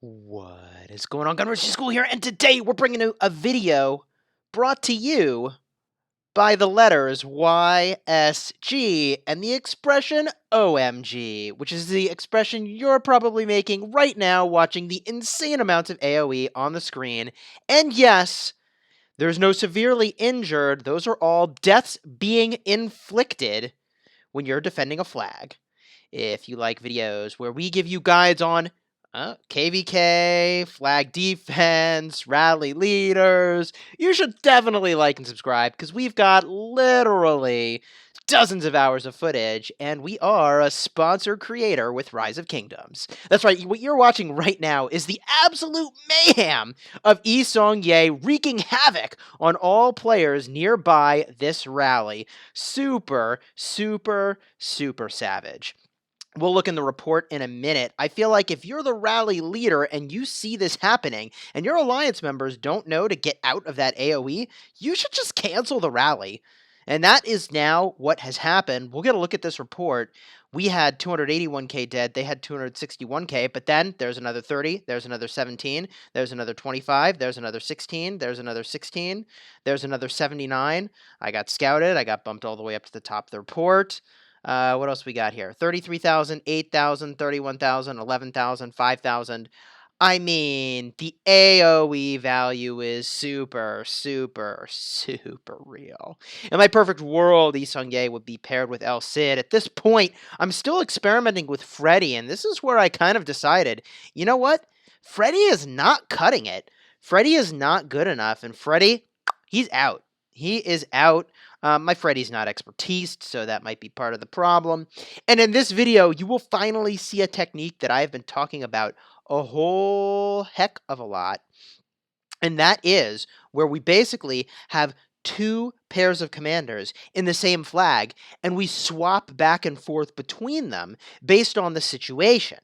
What is going on, Gunrush School here, and today we're bringing you a video brought to you by the letters YSG and the expression OMG, which is the expression you're probably making right now watching the insane amounts of AoE on the screen. And yes, there's no severely injured, those are all deaths being inflicted when you're defending a flag. If you like videos where we give you guides on KVK, flag defense, rally leaders, you should definitely like and subscribe because we've got literally dozens of hours of footage, and we are a sponsored creator with Rise of Kingdoms. That's right, what you're watching right now is the absolute mayhem of Yi Song-Ye wreaking havoc on all players nearby this rally. Super, super, super savage. We'll look in the report in a minute. I feel like if you're the rally leader and you see this happening and your alliance members don't know to get out of that AoE, you should just cancel the rally. And that is now what has happened. We'll get a look at this report. We had 281k dead, they had 261k, but then there's another 30, there's another 17, there's another 25, there's another 16, there's another 16, there's another 79. I got scouted, I got bumped all the way up to the top of the report. What else we got here? 33,000, 8,000, 31,000, 11,000, 5,000. I mean, the AoE value is super, super, super real. In my perfect world, Yi Sung-Ye would be paired with El Cid. At this point, I'm still experimenting with Freddy, and this is where I kind of decided, you know what? Freddy is not cutting it. Freddy is not good enough, and Freddy, he's out. He is out. My Freddy's not expertise, so that might be part of the problem. And in this video, you will finally see a technique that I've been talking about a whole heck of a lot. And that is where we basically have two pairs of commanders in the same flag, and we swap back and forth between them based on the situation.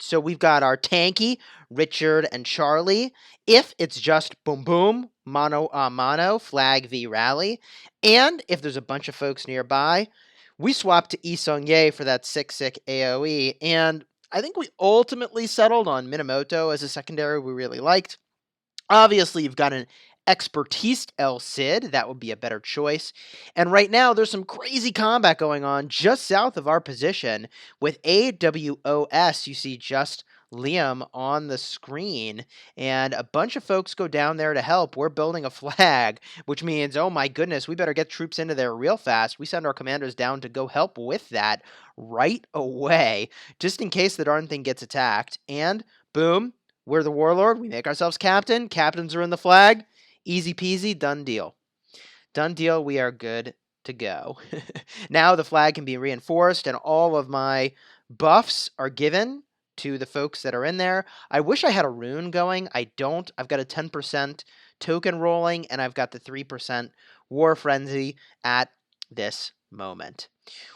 So we've got our tanky, Richard and Charlie, if it's just boom boom, mono mono, flag v rally, and if there's a bunch of folks nearby, we swap to Yi Sung-Ye for that sick AoE, and I think we ultimately settled on Minamoto as a secondary we really liked. Obviously, you've got an expertise El Cid. That would be a better choice. And right now, there's some crazy combat going on just south of our position with AWOS. You see just Liam on the screen, and a bunch of folks go down there to help. We're building a flag, which means, oh my goodness, we better get troops into there real fast. We send our commanders down to go help with that right away, just in case the darn thing gets attacked. And boom, we're the warlord. We make ourselves captain. Captains are in the flag. Easy peasy, done deal. Done deal, we are good to go. Now the flag can be reinforced, and all of my buffs are given to the folks that are in there. I wish I had a rune going. I don't. I've got a 10% token rolling, and I've got the 3% War Frenzy at this moment.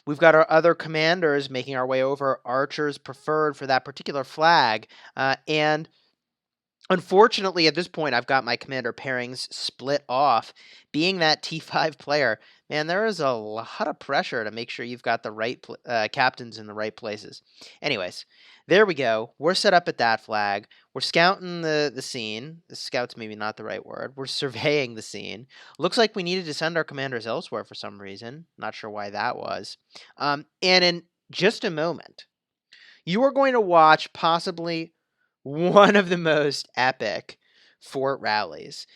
We've got our other commanders making our way over, archers preferred for that particular flag, and unfortunately, at this point, I've got my commander pairings split off. Being that T5 player, man, there is a lot of pressure to make sure you've got the right captains in the right places. Anyways, there we go. We're set up at that flag. We're scouting the scene. The scout's maybe not the right word. We're surveying the scene. Looks like we needed to send our commanders elsewhere for some reason. Not sure why that was. And in just a moment, you are going to watch possibly one of the most epic fort rallies.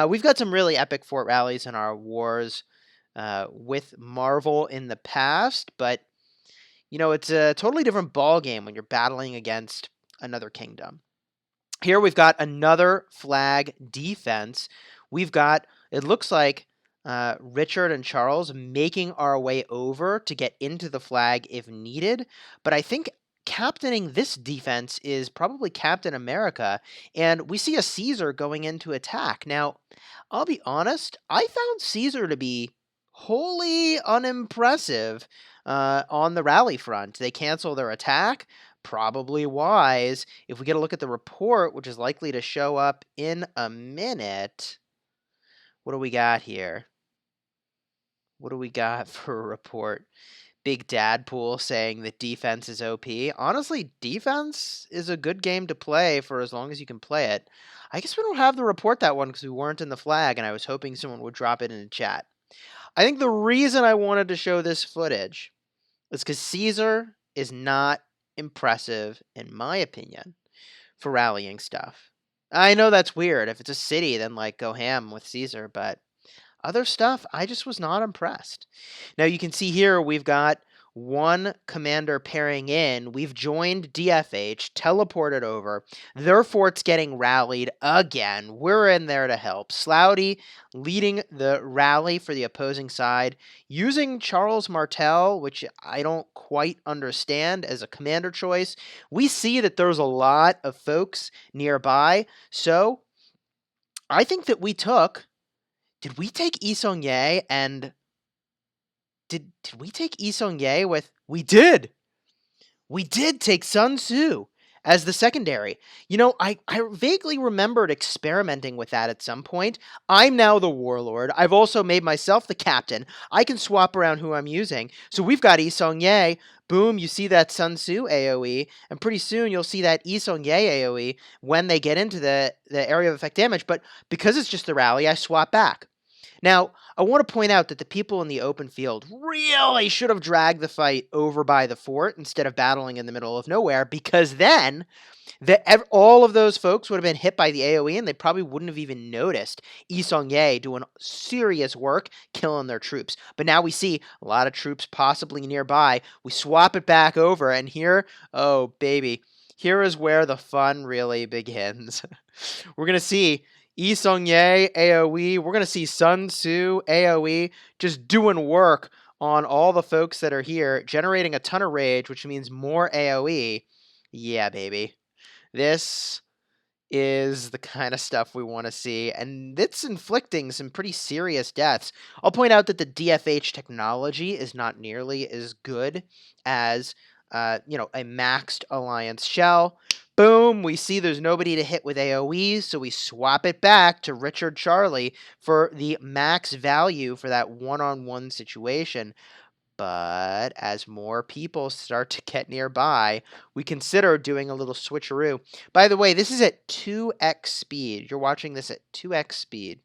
We've got some really epic fort rallies in our wars with Marvel in the past, but you know, it's a totally different ball game when you're battling against another kingdom. Here we've got another flag defense. We've got, it looks like, Richard and Charles making our way over to get into the flag if needed, but I think captaining this defense is probably Captain America, and we see a Caesar going into attack. Now, I'll be honest, I found Caesar to be wholly unimpressive on the rally front. They cancel their attack, probably wise. If we get a look at the report, which is likely to show up in a minute, what do we got here? What do we got for a report? Big Dad Pool saying that defense is OP. Honestly, defense is a good game to play for as long as you can play it. I guess we don't have the report that one because we weren't in the flag, and I was hoping someone would drop it in the chat. I think the reason I wanted to show this footage is because Caesar is not impressive, in my opinion, for rallying stuff. I know that's weird. If it's a city, then like go ham with Caesar, but other stuff, I just was not impressed. Now you can see here we've got one commander pairing in. We've joined DFH, teleported over. Their fort's getting rallied again. We're in there to help. Slouty leading the rally for the opposing side, using Charles Martel, which I don't quite understand as a commander choice. We see that there's a lot of folks nearby, so I think that we took. Did we take Yi Sung Ye and did we take Yi Sung Ye with we did. We did take Sun Tzu as the secondary. You know, I vaguely remembered experimenting with that at some point. I'm now the warlord. I've also made myself the captain. I can swap around who I'm using. So we've got Yi Sung Ye. Boom, you see that Sun Tzu AoE, and pretty soon you'll see that Yi Sung Ye AoE when they get into the area of effect damage. But because it's just the rally, I swap back. Now, I want to point out that the people in the open field really should have dragged the fight over by the fort instead of battling in the middle of nowhere, because then all of those folks would have been hit by the AoE and they probably wouldn't have even noticed Yi Sung Ye doing serious work killing their troops. But now we see a lot of troops possibly nearby. We swap it back over, and here, oh baby, here is where the fun really begins. We're going to see Yi Sung Ye AoE. We're going to see Sun Tzu AoE just doing work on all the folks that are here, generating a ton of rage, which means more AoE. Yeah, baby. This is the kind of stuff we want to see, and it's inflicting some pretty serious deaths. I'll point out that the DFH technology is not nearly as good as, a maxed Alliance shell. Boom, we see there's nobody to hit with AoE, so we swap it back to Richard Charlie for the max value for that one-on-one situation. But as more people start to get nearby, we consider doing a little switcheroo. By the way, this is at 2x speed. You're watching this at 2x speed.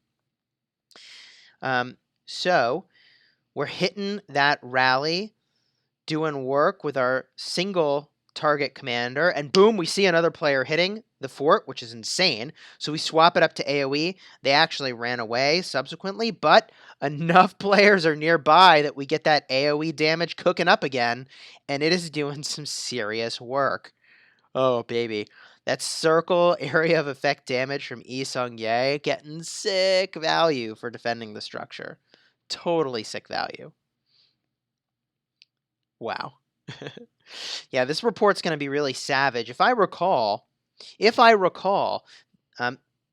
So we're hitting that rally, doing work with our single target commander, and boom, we see another player hitting the fort, which is insane. So we swap it up to AoE. They actually ran away subsequently, but enough players are nearby that we get that AoE damage cooking up again, and it is doing some serious work. Oh, baby. That circle area of effect damage from Yi Sung Ye getting sick value for defending the structure. Totally sick value. Wow. Yeah, this report's going to be really savage. If I recall,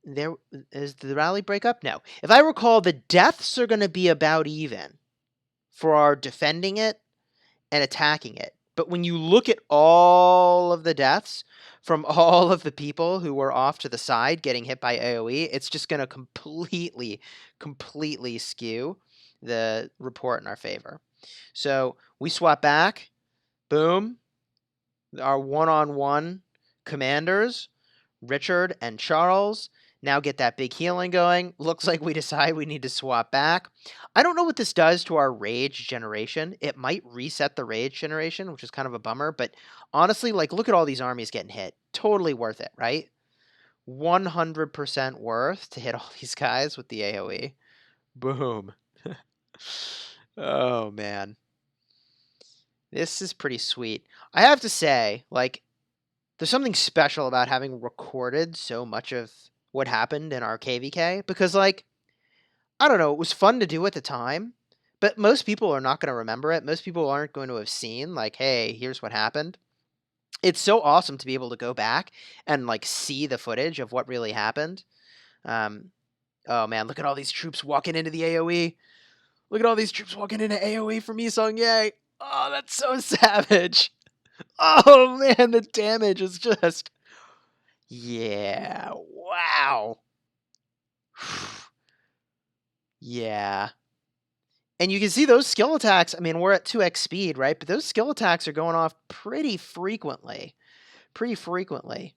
there is the rally breakup? No. If I recall, the deaths are going to be about even for our defending it and attacking it. But when you look at all of the deaths from all of the people who were off to the side getting hit by AoE, it's just going to completely skew the report in our favor. So we swap back. Boom. Our one-on-one commanders, Richard and Charles, now get that big healing going. Looks like we decide we need to swap back. I don't know what this does to our rage generation. It might reset the rage generation, which is kind of a bummer. But honestly, like, look at all these armies getting hit. Totally worth it, right? 100% worth to hit all these guys with the AoE. Boom. Oh, man. This is pretty sweet. I have to say, like, there's something special about having recorded so much of what happened in our KVK, because, like, I don't know, it was fun to do at the time, but most people are not going to remember it. Most people aren't going to have seen, like, hey, here's what happened. It's so awesome to be able to go back and, like, see the footage of what really happened. Oh, man, look at all these troops walking into the AoE. Look at all these troops walking into AoE from Yi Sung Ye. Oh, that's so savage. Oh, man, the damage is just... Yeah, wow. Yeah. And you can see those skill attacks. I mean, we're at 2x speed, right? But those skill attacks are going off pretty frequently. Pretty frequently.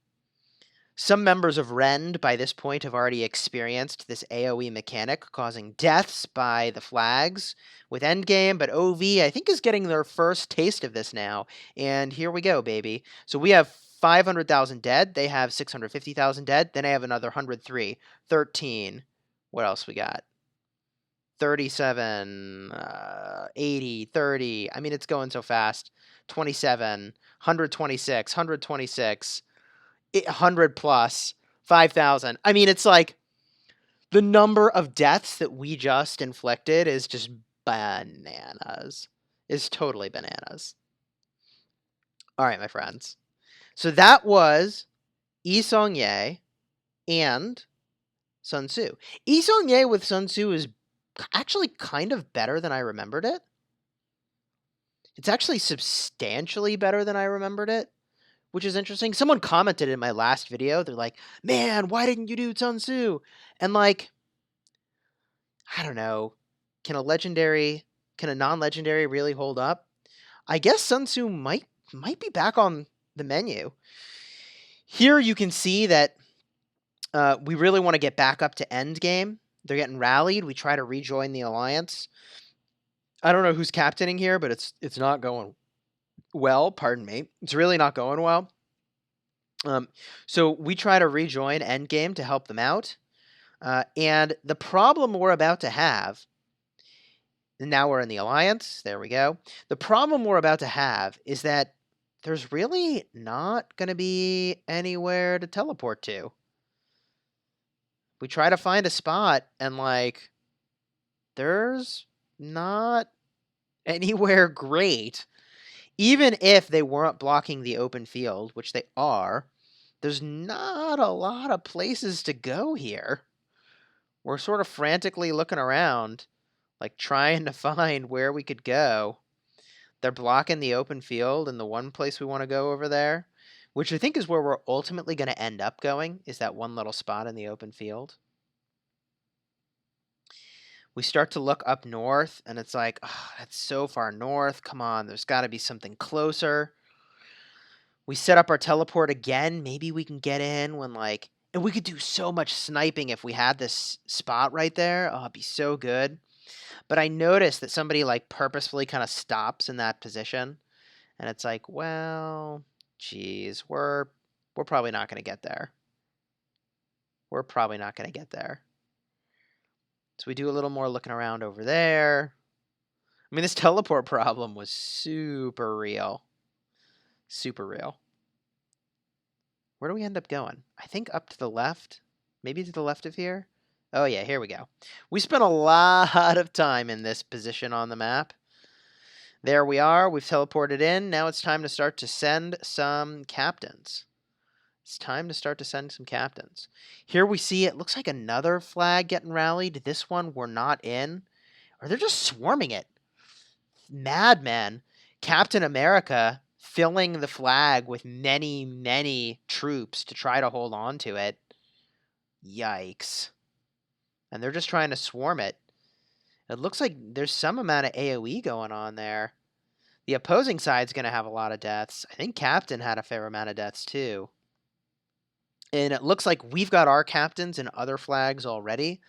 Some members of Rend by this point have already experienced this AoE mechanic causing deaths by the flags with endgame, but OV I think is getting their first taste of this now. And here we go, baby. So we have 500,000 dead. They have 650,000 dead. Then I have another 103, 13. What else we got? 37, 80, 30. I mean, it's going so fast. 27, 126, 126. 100 plus 5,000. I mean, it's like the number of deaths that we just inflicted is just bananas. Is totally bananas. All right, my friends. So that was Yi Song-ye and Sun Tzu. Yi Song-ye with Sun Tzu is actually kind of better than I remembered it. It's actually substantially better than I remembered it, which is interesting. Someone commented in my last video. They're like, man, why didn't you do Sun Tzu? And like, I don't know. Can a non-legendary really hold up? I guess Sun Tzu might be back on the menu. Here you can see that we really want to get back up to end game. They're getting rallied. We try to rejoin the alliance. I don't know who's captaining here, but it's not going well. Pardon me. It's really not going well. So we try to rejoin endgame to help them out. And the problem we're about to have, and now we're in the alliance, there we go. The problem we're about to have is that there's really not going to be anywhere to teleport to. We try to find a spot, and like, there's not anywhere great. Even if they weren't blocking the open field, which they are, there's not a lot of places to go here. We're sort of frantically looking around, like trying to find where we could go. They're blocking the open field, and the one place we want to go over there, which I think is where we're ultimately going to end up going, is that one little spot in the open field. We start to look up north, and it's like, oh, that's so far north. Come on, there's got to be something closer. We set up our teleport again. Maybe we can get in when, like, and we could do so much sniping if we had this spot right there. Oh, it'd be so good. But I noticed that somebody, like, purposefully kind of stops in that position. And it's like, well, geez, we're probably not going to get there. We're probably not going to get there. So we do a little more looking around over there. I mean, this teleport problem was super real. Super real. Where do we end up going? I think up to the left. Maybe to the left of here? Oh, yeah, here we go. We spent a lot of time in this position on the map. There we are. We've teleported in. Now it's time to start to send some captains. It's time to start to send some captains. Here we see it looks like another flag getting rallied. This one we're not in. Or they're just swarming it. Madman. Captain America filling the flag with many, many troops to try to hold on to it. Yikes. And they're just trying to swarm it. It looks like there's some amount of AoE going on there. The opposing side's going to have a lot of deaths. I think Captain had a fair amount of deaths too. And it looks like we've got our captains and other flags already.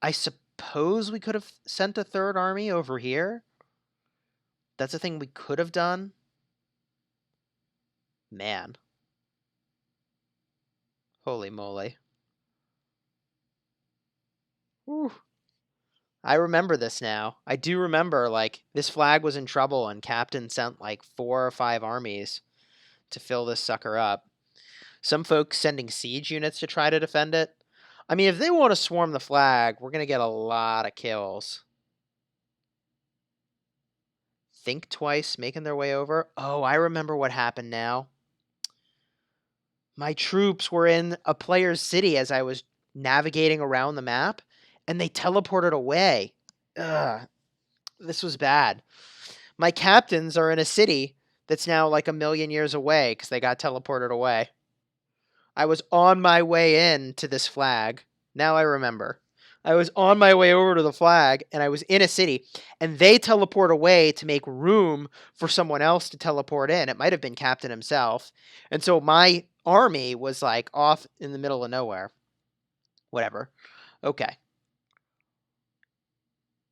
I suppose we could have sent a third army over here. That's a thing we could have done. Man. Holy moly. Whew. I remember this now. I do remember, like, this flag was in trouble and Captain sent, like, 4 or 5 armies to fill this sucker up. Some folks sending siege units to try to defend it. I mean, if they want to swarm the flag, we're going to get a lot of kills. Think twice, making their way over. Oh, I remember what happened now. My troops were in a player's city as I was navigating around the map, and they teleported away. Ugh, this was bad. My captains are in a city that's now like 1,000,000 years away because they got teleported away. I was on my way in to this flag. Now I remember. I was on my way over to the flag, and I was in a city, and they teleport away to make room for someone else to teleport in. It might have been Captain himself. And so my army was like off in the middle of nowhere. Whatever. Okay.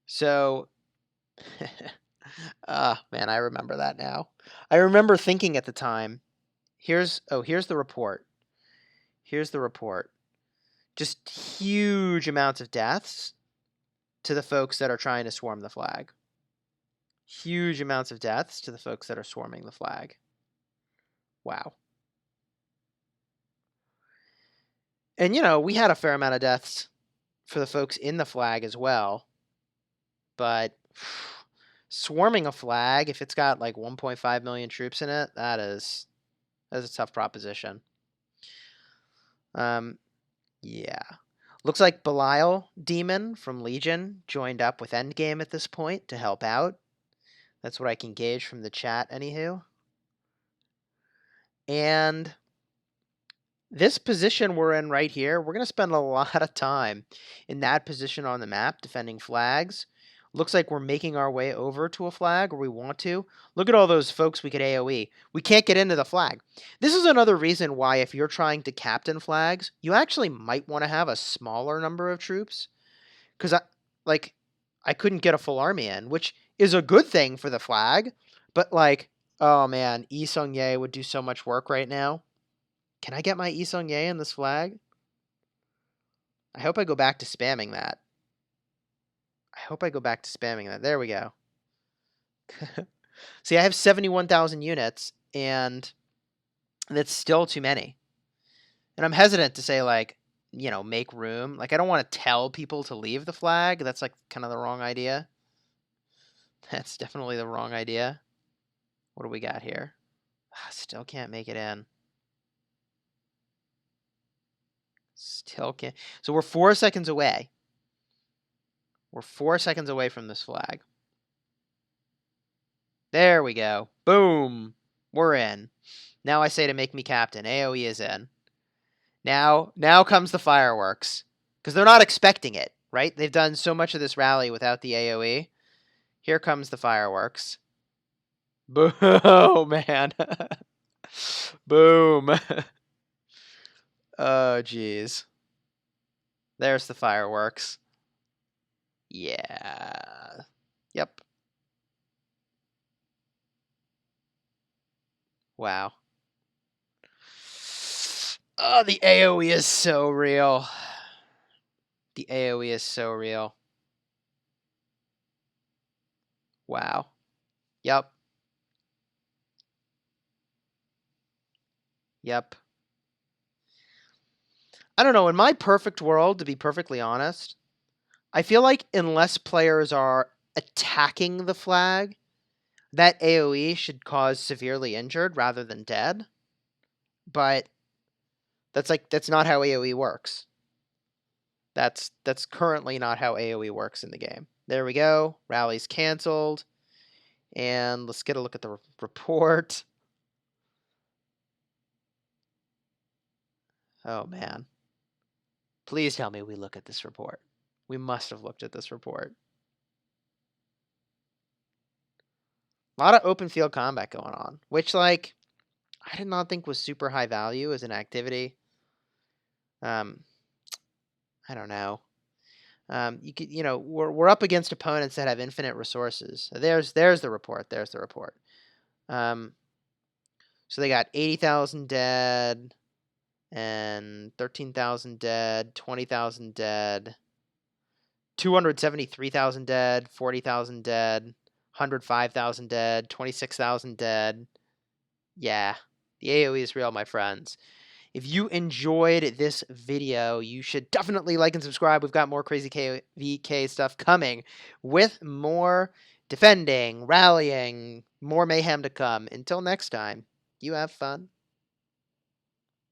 So, man, I remember that now. I remember thinking at the time, here's the report. Here's the report. Just huge amounts of deaths to the folks that are trying to swarm the flag. Huge amounts of deaths to the folks that are swarming the flag. Wow. And, we had a fair amount of deaths for the folks in the flag as well. But swarming a flag, if it's got like 1.5 million troops in it, that's a tough proposition. Yeah. Looks like Belial Demon from Legion joined up with Endgame at this point to help out. That's what I can gauge from the chat, anywho. And this position we're in right here, we're going to spend a lot of time in that position on the map defending flags. Looks like we're making our way over to a flag where we want to. Look at all those folks we could AoE. We can't get into the flag. This is another reason why if you're trying to captain flags, you actually might want to have a smaller number of troops. Because I couldn't get a full army in, which is a good thing for the flag. But oh man, Yi Seong-Ye would do so much work right now. Can I get my Yi Seong-Ye in this flag? I hope I go back to spamming that. There we go. See, I have 71,000 units, and that's still too many. And I'm hesitant to say, make room. I don't want to tell people to leave the flag. That's, kind of the wrong idea. That's definitely the wrong idea. What do we got here? Still can't make it in. Still can't. So we're 4 seconds away. We're 4 seconds away from this flag. There we go. Boom. We're in. Now I say to make me captain. AoE is in. Now comes the fireworks. Because they're not expecting it, right? They've done so much of this rally without the AoE. Here comes the fireworks. Boom, man. Boom. Oh, jeez. There's the fireworks. Yeah. Yep. Wow. Oh, the AoE is so real. The AoE is so real. Wow. Yep. Yep. I don't know. In my perfect world, to be perfectly honest, I feel like unless players are attacking the flag, that AoE should cause severely injured rather than dead. But that's not how AoE works. That's currently not how AoE works in the game. There we go. Rally's canceled. And let's get a look at the report. Oh, man. Please tell me we look at this report. We must have looked at this report. A lot of open field combat going on, which, I did not think was super high value as an activity. I don't know. You could, we're up against opponents that have infinite resources. There's the report. There's the report. So they got 80,000 dead, and 13,000 dead, 20,000 dead, 273,000 dead, 40,000 dead, 105,000 dead, 26,000 dead. Yeah, the AoE is real, my friends. If you enjoyed this video, you should definitely like and subscribe. We've got more crazy KVK stuff coming with more defending, rallying, more mayhem to come. Until next time, you have fun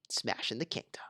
smashing the kingdom.